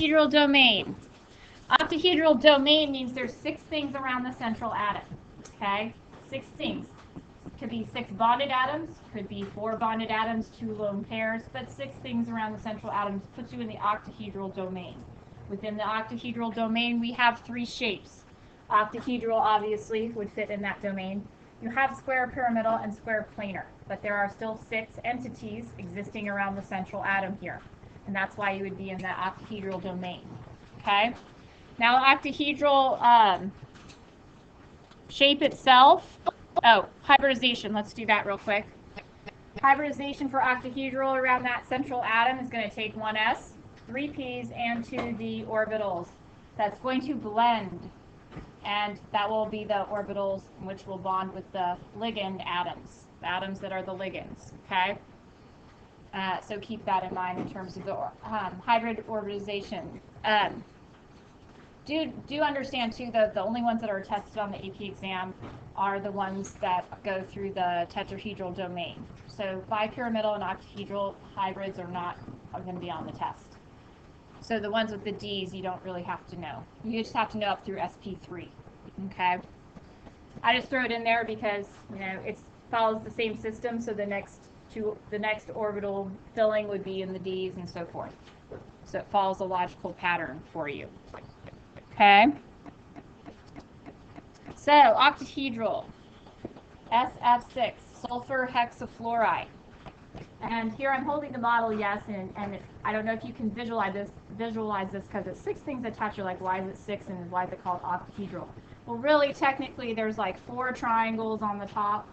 Octahedral domain. Octahedral domain means there's 6 things around the central atom. Okay? 6 things. Could be 6 bonded atoms, could be 4 bonded atoms, 2 lone pairs, but 6 things around the central atoms puts you in the octahedral domain. Within the octahedral domain, we have 3 shapes. Octahedral obviously would fit in that domain. You have square pyramidal and square planar, but there are still 6 entities existing around the central atom here, and that's why you would be in the octahedral domain. Okay? Now, octahedral shape itself. Oh, hybridization. Let's do that real quick. Hybridization for octahedral around that central atom is going to take 1s, 3 p's, and 2 d orbitals. That's going to blend, and that will be the orbitals which will bond with the ligand atoms, the atoms that are the ligands. Okay? So keep that in mind in terms of the hybrid orbitalization. Do understand too that the only ones that are tested on the AP exam are the ones that go through the tetrahedral domain. So bipyramidal and octahedral hybrids are going to be on the test. So the ones with the D's you don't really have to know. You just have to know up through SP3. Okay. I just throw it in there because it follows the same system. So the next orbital filling would be in the D's and so forth. So it follows a logical pattern for you. Okay. So, octahedral, SF6, sulfur hexafluoride. And here I'm holding the model, yes, and I don't know if you can visualize this because it's 6 things attached. You're like, why is it 6 and why is it called octahedral? Well, really, technically, there's like 4 triangles on the top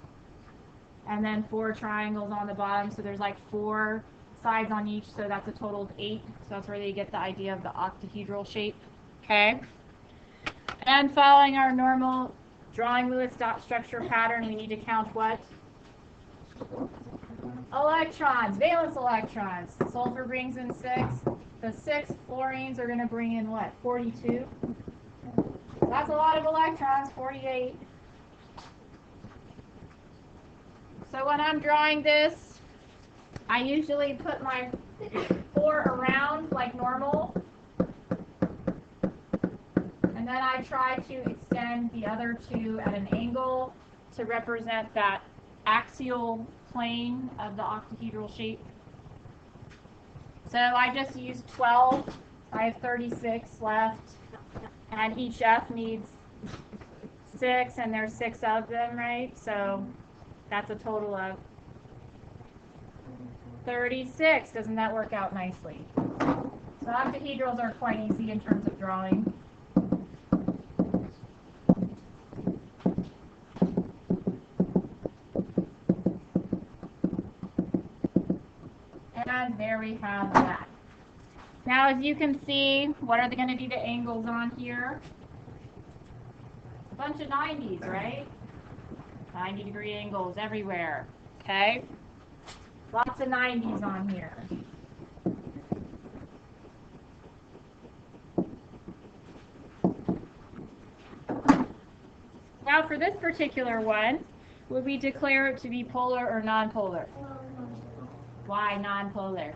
and then 4 triangles on the bottom. So there's like 4 sides on each, so that's a total of 8. So that's where they get the idea of the octahedral shape. Okay. And following our normal drawing Lewis dot structure pattern, we need to count what? Electrons, valence electrons. Sulfur brings in 6. The 6 fluorines are going to bring in what? 42. That's a lot of electrons, 48. So when I'm drawing this, I usually put my 4 around like normal. And then I try to extend the other 2 at an angle to represent that axial plane of the octahedral shape. So I just used 12. I have 36 left. And each F needs 6, and there's 6 of them, right? So that's a total of 36. Doesn't that work out nicely? So octahedrals are quite easy in terms of drawing. And there we have that. Now, as you can see, what are they going to be the angles on here? A bunch of 90s, right? 90-degree angles everywhere. Okay? Lots of 90s on here. Now, for this particular one, would we declare it to be polar or nonpolar? Why nonpolar?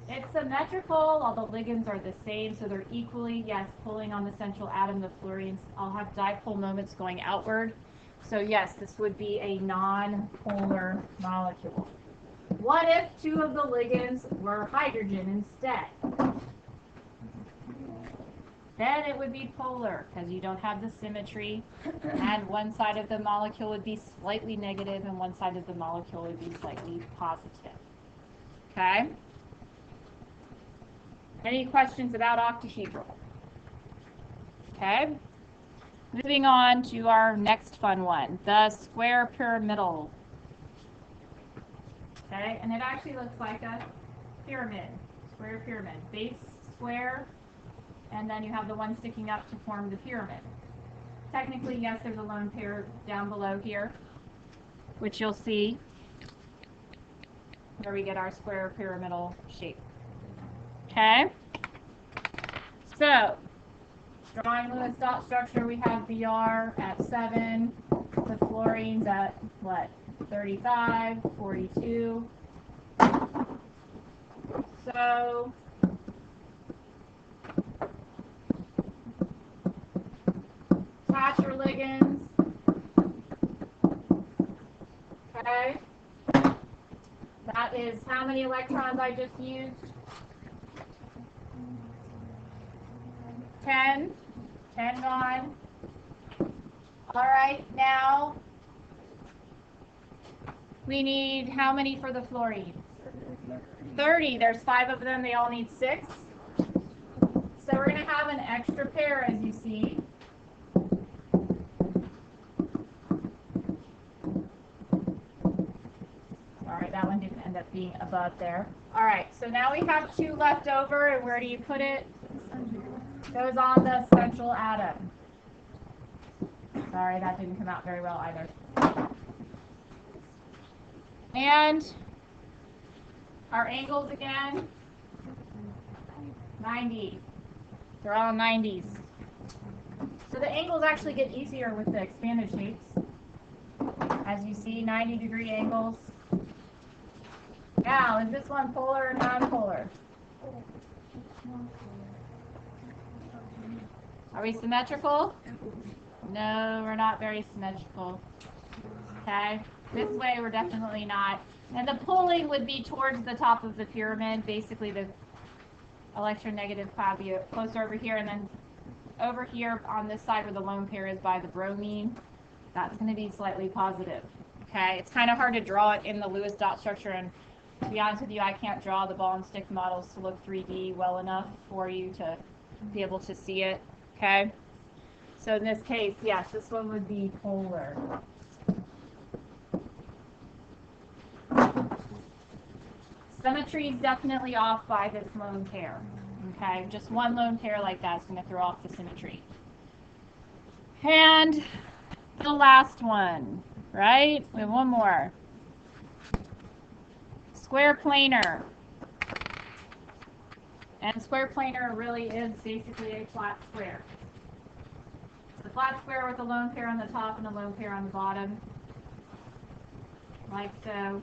It's symmetrical. All the ligands are the same, so they're equally, yes, pulling on the central atom. The fluorines all have dipole moments going outward. So yes, this would be a non-polar molecule. What if 2 of the ligands were hydrogen instead? Then it would be polar, because you don't have the symmetry, and one side of the molecule would be slightly negative, and one side of the molecule would be slightly positive. Okay? Any questions about octahedral? Okay? Moving on to our next fun one, the square pyramidal. Okay, and it actually looks like a pyramid, square pyramid, base square, and then you have the one sticking up to form the pyramid. Technically, yes, there's a lone pair down below here, which you'll see where we get our square pyramidal shape. Okay? So, drawing Lewis dot structure, we have Br at 7, the fluorines at what? 35, 42. So attach your ligands. Okay. That is how many electrons I just used? 10. 10 gone. All right, now we need how many for the fluorine? 30. There's 5 of them. They all need 6. So we're going to have an extra pair, as you see. All right, that one didn't end up being above there. All right, so now we have 2 left over, and where do you put it? Goes on the central atom. Sorry, that didn't come out very well either. And our angles again, 90. They're all 90s. So the angles actually get easier with the expanded shapes. As you see, 90-degree angles. Now, is this one polar or non-polar? Are we symmetrical? No, we're not very symmetrical. Okay, this way we're definitely not. And the pulling would be towards the top of the pyramid. Basically, the electronegative cloud would be closer over here, and then over here on this side where the lone pair is by the bromine, that's going to be slightly positive. Okay, it's kind of hard to draw it in the Lewis dot structure, and to be honest with you, I can't draw the ball and stick models to look 3D well enough for you to be able to see it. Okay, so in this case, yes, this one would be polar. Symmetry is definitely off by this lone pair. Okay, just one lone pair like that is going to throw off the symmetry. And the last one, right? We have one more. Square planar. And square planar really is basically a flat square. It's a flat square with a lone pair on the top and a lone pair on the bottom, like so.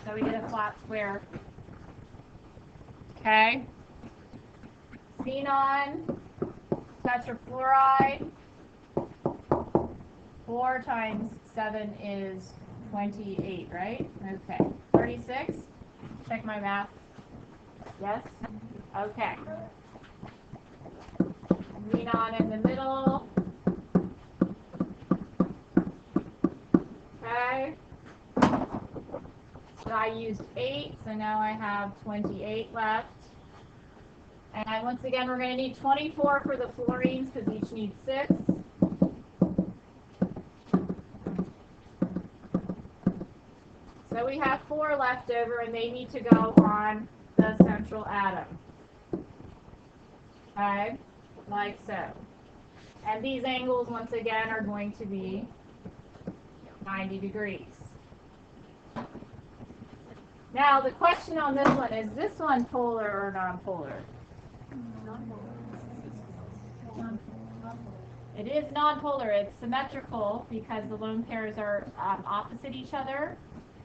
So we get a flat square. Okay. Xenon, tetrafluoride. 4 times 7 is 28, right? Okay. 36. Check my math. Yes? Okay. Xenon in the middle. Okay. So I used 8, so now I have 28 left. And once again, we're going to need 24 for the fluorines because each needs 6. So we have 4 left over, and they need to go on the central atom. Okay, like so. And these angles, once again, are going to be 90 degrees. Now, the question on this one is this one polar or non-polar? It is non-polar. It's symmetrical because the lone pairs are opposite each other.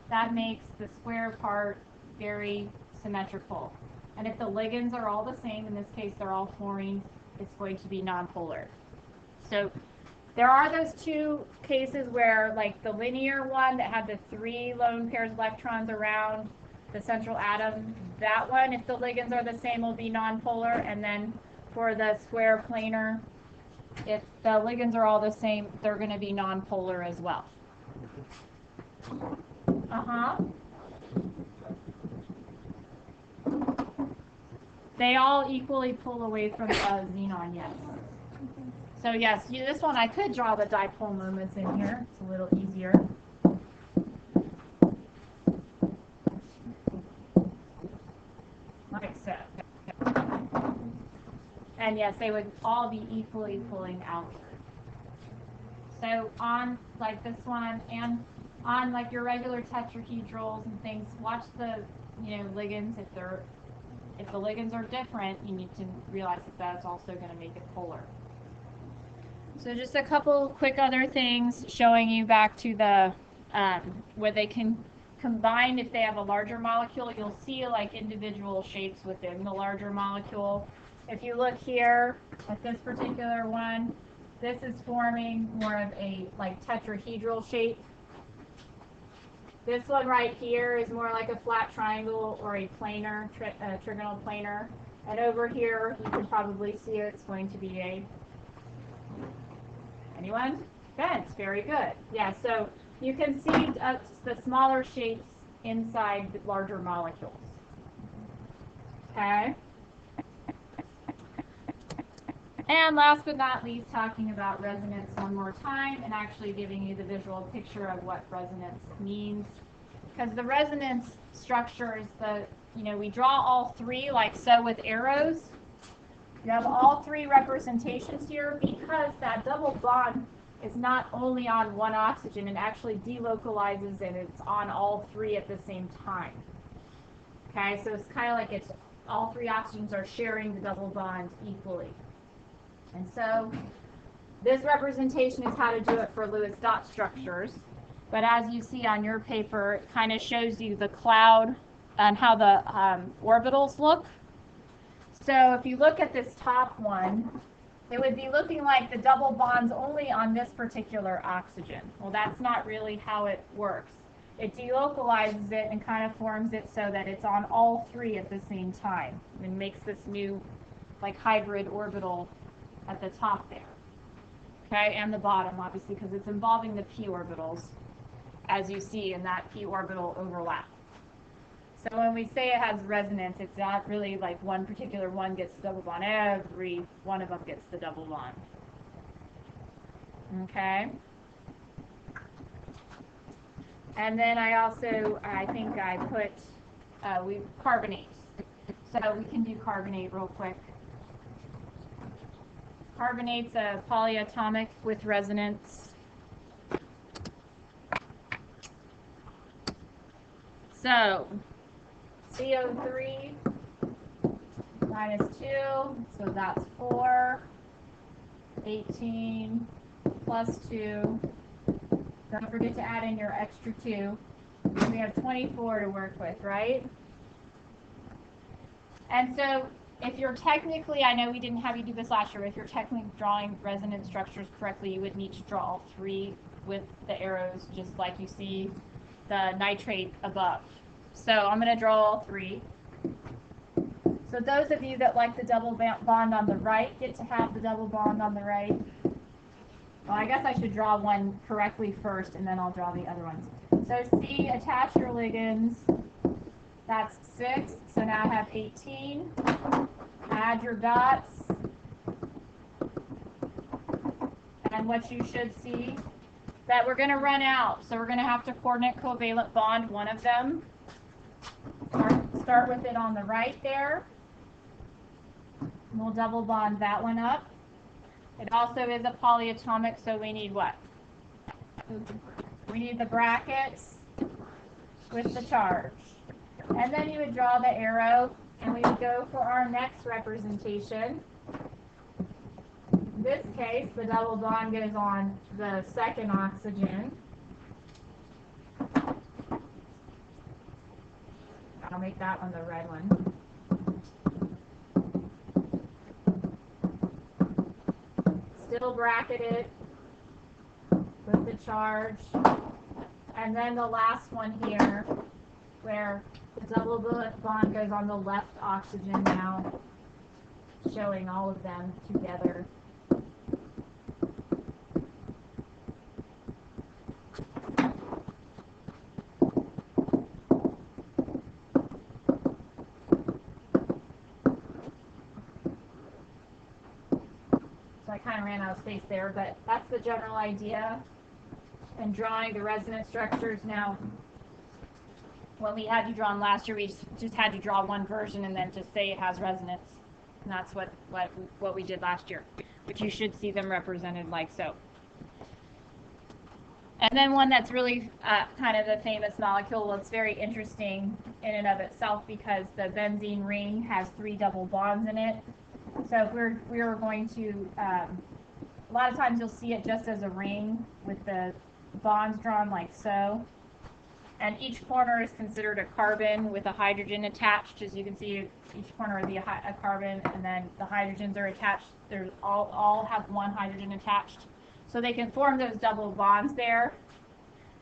That makes the square part very symmetrical. And if the ligands are all the same, in this case they're all fluorines, it's going to be non-polar. So there are those 2 cases where, like the linear one that had the 3 lone pairs of electrons around the central atom, that one, if the ligands are the same, will be non-polar. And then for the square planar, if the ligands are all the same, they're going to be non-polar as well. They all equally pull away from the xenon, yes. So yes, this one I could draw the dipole moments in here. It's a little easier. Like so. And yes, they would all be equally pulling out. So on like this one and on like your regular tetrahedrals and things, watch the ligands. If the ligands are different, you need to realize that that's also going to make it polar. So just a couple quick other things showing you back to the where they can combined, if they have a larger molecule, you'll see like individual shapes within the larger molecule. If you look here at this particular one, this is forming more of a like tetrahedral shape. This one right here is more like a flat triangle or a planar, trigonal planar. And over here, you can probably see it's going to be a, anyone? Fence, very good. Yeah, so you can see the smaller shapes inside the larger molecules. Okay? And last but not least, talking about resonance one more time and actually giving you the visual picture of what resonance means. Because the resonance structure is we draw all three like so with arrows. You have all three representations here because that double bond is not only on one oxygen, it actually delocalizes and it's on all three at the same time. Okay, so it's kind of like it's all three oxygens are sharing the double bond equally. And so this representation is how to do it for Lewis dot structures. But as you see on your paper, it kind of shows you the cloud and how the orbitals look. So if you look at this top one, it would be looking like the double bonds only on this particular oxygen. Well, that's not really how it works. It delocalizes it and kind of forms it so that it's on all three at the same time and makes this new like hybrid orbital at the top there. Okay, and the bottom obviously because it's involving the p orbitals as you see in that p orbital overlap. So when we say it has resonance, it's not really like one particular one gets the double bond. Every one of them gets the double bond. Okay. And then I think I put carbonate. So we can do carbonate real quick. Carbonate's a polyatomic with resonance. So CO3 minus 2, so that's 4, 18 plus 2. Don't forget to add in your extra 2. We have 24 to work with, right? And so if you're technically, I know we didn't have you do this last year, but if you're technically drawing resonance structures correctly, you would need to draw all three with the arrows, just like you see the nitrate above. So I'm going to draw all three. So those of you that like the double bond on the right get to have the double bond on the right. Well, I guess I should draw one correctly first, and then I'll draw the other ones. So C, attach your ligands. That's 6. So now I have 18. Add your dots. And what you should see, that we're going to run out. So we're going to have to coordinate covalent bond one of them. Start with it on the right there. We'll double bond that one up. It also is a polyatomic, so we need what? We need the brackets with the charge. And then you would draw the arrow, and we would go for our next representation. In this case, the double bond goes on the second oxygen. I'll make that one the red one. Still bracketed with the charge. And then the last one here, where the double bond goes on the left oxygen now, showing all of them together. I kind of ran out of space there, but that's the general idea. And drawing the resonance structures now, when we had you drawn last year, we just had you draw one version and then just say it has resonance. And that's what we did last year, but you should see them represented like so. And then one that's really kind of the famous molecule. Well, it's very interesting in and of itself because the benzene ring has 3 double bonds in it. So if we were going to, a lot of times you'll see it just as a ring with the bonds drawn like so. And each corner is considered a carbon with a hydrogen attached. As you can see, each corner would be a carbon, and then the hydrogens are attached. They're all have one hydrogen attached. So they can form those double bonds there.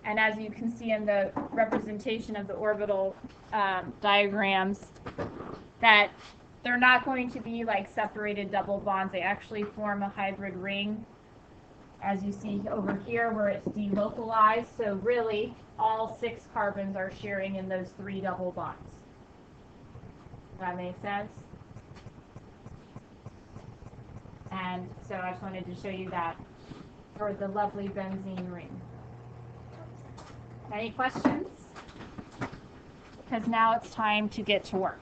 And as you can see in the representation of the orbital diagrams, that they're not going to be like separated double bonds. They actually form a hybrid ring, as you see over here where it's delocalized. So really, all 6 carbons are sharing in those 3 double bonds. Does that make sense? And so I just wanted to show you that for the lovely benzene ring. Any questions? Because now it's time to get to work.